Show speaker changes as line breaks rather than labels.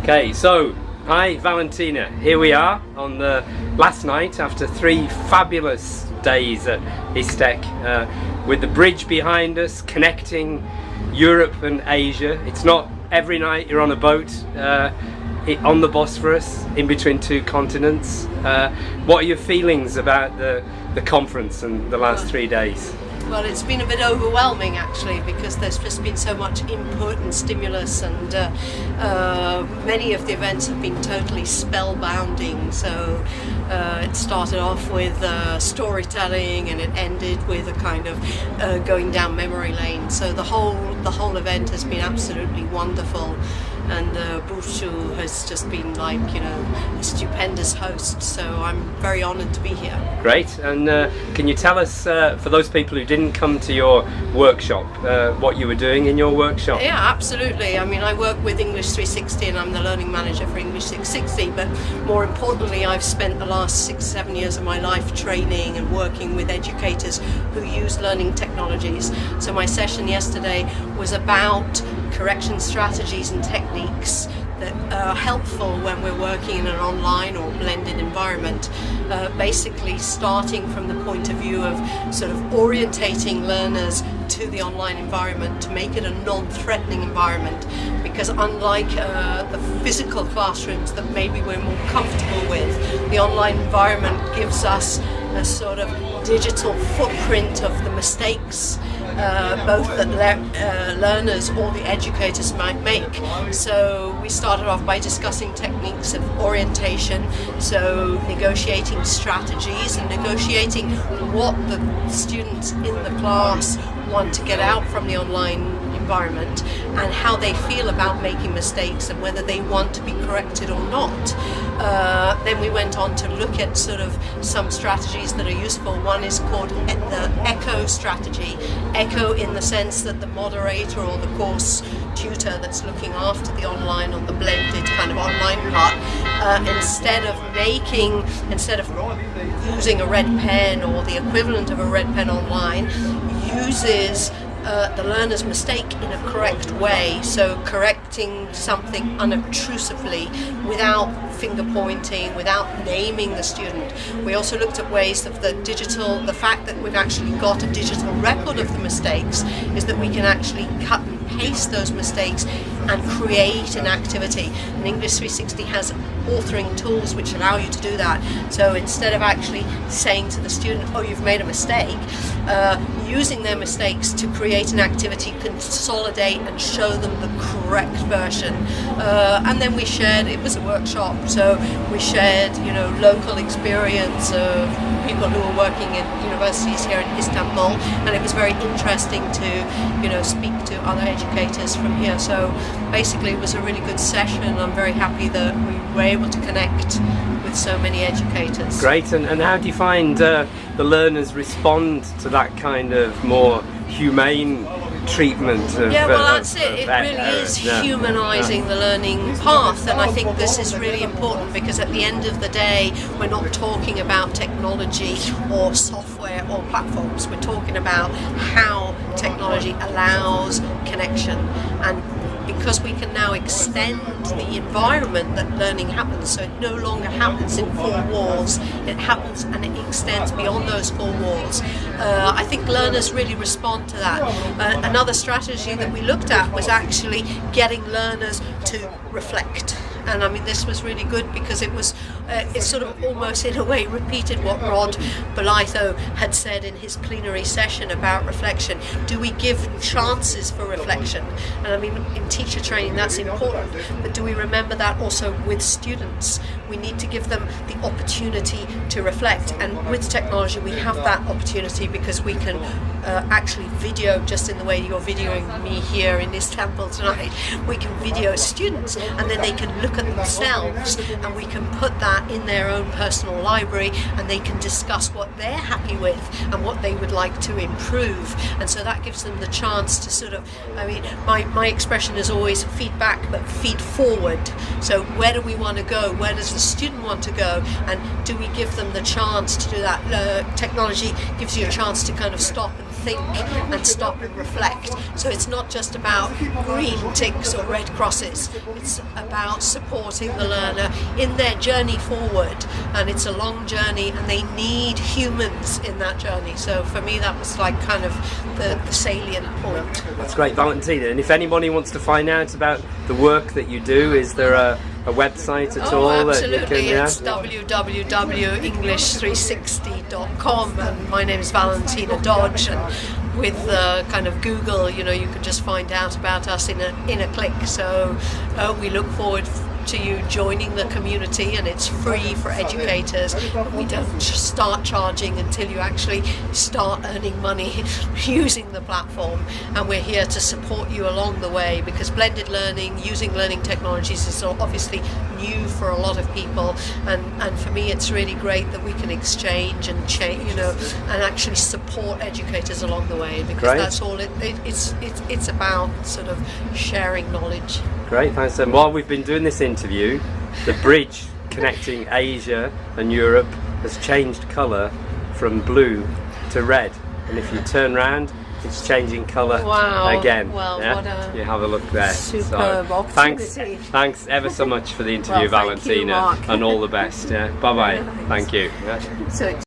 Okay, so hi Valentina, here we are on the last night after 3 fabulous days at ISTEK, with the bridge behind us connecting Europe and Asia. It's not every night you're on a boat on the Bosphorus in between 2 continents. What are your feelings about the conference and the last 3 days?
Well, it's been a bit overwhelming actually, because there's just been so much input and stimulus, and many of the events have been totally spellbinding. So it started off with storytelling, and it ended with a kind of going down memory lane. So the whole event has been absolutely wonderful. And Bosphorus has just been, like, you know, a stupendous host, so I'm very honoured to be here.
Great. And can you tell us, for those people who didn't come to your workshop, what you were doing in your workshop?
Yeah, absolutely. I mean, I work with English360 and I'm the learning manager for English360, but more importantly, I've spent the last 6-7 years of my life training and working with educators who use learning technologies. So my session yesterday was about correction strategies and techniques that are helpful when we're working in an online or blended environment, basically starting from the point of view of sort of orientating learners to the online environment to make it a non-threatening environment, because unlike the physical classrooms that maybe we're more comfortable with, the online environment gives us a sort of digital footprint of the mistakes both that learners or the educators might make. So we started off by discussing techniques of orientation, so negotiating strategies and negotiating what the students in the class want to get out from the online environment and how they feel about making mistakes and whether they want to be corrected or not. Then we went on to look at sort of some strategies that are useful. One is called the ECHO strategy. ECHO in the sense that the moderator or the course tutor that's looking after the online or the blended kind of online part, instead of using a red pen or the equivalent of a red pen online, uses the learner's mistake in a correct way, so correcting something unobtrusively without finger pointing, without naming the student. We also looked at ways of the fact that we've actually got a digital record of the mistakes is that we can actually cut and paste those mistakes and create an activity. And English360 has authoring tools which allow you to do that. So instead of actually saying to the student, oh, you've made a mistake, using their mistakes to create an activity, consolidate and show them the correct version. And then we shared, it was a workshop, so we shared, you know, local experience of people who are working in universities here in Istanbul, and it was very interesting to, you know, speak to other educators from here. So basically it was a really good session. I'm very happy that we were able to connect with so many educators.
Great. And how do you find the learners respond to that kind of more humane treatment of,
yeah, well, that's it. It really is humanising the learning path, and I think this is really important, because at the end of the day we're not talking about technology or software or platforms. We're talking about how technology allows connection, and because we can now extend the environment that learning happens, so it no longer happens in 4 walls, it happens and it extends beyond those 4 walls. I think learners really respond to that. Another strategy that we looked at was actually getting learners to reflect. And I mean, this was really good because it sort of almost in a way repeated what Rod Bolitho had said in his plenary session about reflection. Do we give chances for reflection? And I mean, in teacher training that's important, but do we remember that also with students? We need to give them the opportunity to reflect, and with technology we have that opportunity because we can actually video, just in the way you're videoing me here in Istanbul tonight. We can video students, and then they can look at themselves, and we can put that in their own personal library, and they can discuss what they're happy with and what they would like to improve. And so that gives them the chance to sort of, I mean, my expression is always feedback but feed forward. So where do we want to go? Where does the student want to go? And do we give them the chance to do that? Technology gives you a chance to kind of stop and think and stop and reflect. So it's not just about green ticks or red crosses, it's about supporting the learner in their journey forward, and it's a long journey and they need humans in that journey. So for me that was like kind of the salient point.
That's great, Valentina. And if anybody wants to find out about the work that you do, is there a website at all?
Absolutely.
That
it's www.english360.com, and my name is Valentina Dodge, and with kind of Google, you know, you can just find out about us in a click. So we look forward to you joining the community, and it's free for educators. We don't start charging until you actually start earning money using the platform, and we're here to support you along the way, because blended learning, using learning technologies, is obviously new for a lot of people, and for me it's really great that we can exchange and you know, and actually support educators along the way, because that's all it's about, sort of sharing knowledge.
Great, thanks. And while we've been doing this interview, the bridge connecting Asia and Europe has changed colour from blue to red, and if you turn round, it's changing colour again.
Well,
yeah?
what a
you have a look there.
superb opportunity.
Thanks ever so much for the interview, Valentina,
thank you, Mark.
and all the best. Yeah, bye bye. Thank you. Yeah.
So